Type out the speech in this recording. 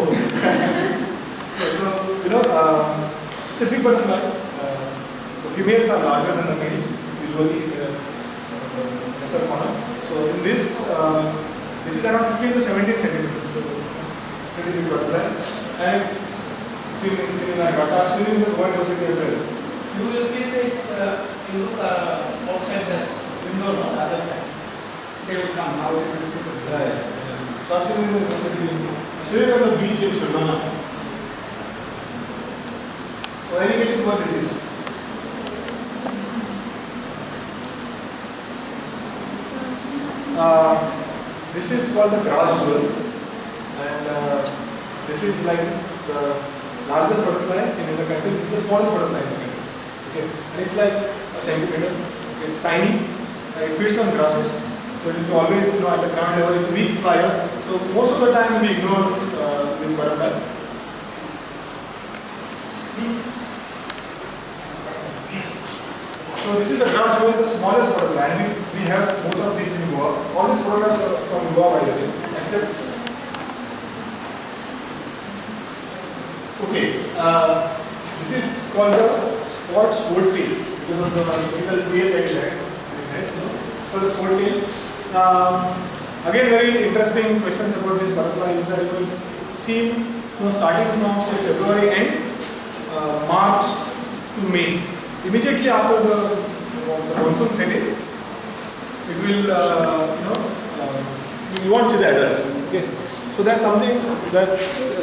Yeah, so, it's a big butterfly. The females are larger than the males, usually lesser fauna. So in this, this is around 15 to 17 centimeters. So pretty big butterfly, and it's seen in I've seen in the Goa University as well. You will see this. You look outside this window, no, the other side. They will come out. You will see them. Yeah. So I've seen in the university. I've seen it on the beach in Shulmana. So any guesses what this is? This is called the grass jewel, and this is like the largest butterfly in the country. This is the smallest butterfly in the country. Okay, and it's like a centimeter. It's tiny. It feeds on grasses, so it will be always at the ground level. It's a weak flyer, so most of the time we ignore this butterfly. So this is the grass jewel, the smallest butterfly, and we have both of these in Goa. All these photographs are from Goa, by the way, except. Okay, this is called the spot swordtail because of the typical tail that it has. So the swordtail. Again, very interesting questions about this butterfly is that it's seen starting from say February end, March to May. Immediately after the monsoon set in, it will you won't see the adults. Okay, so that's something that's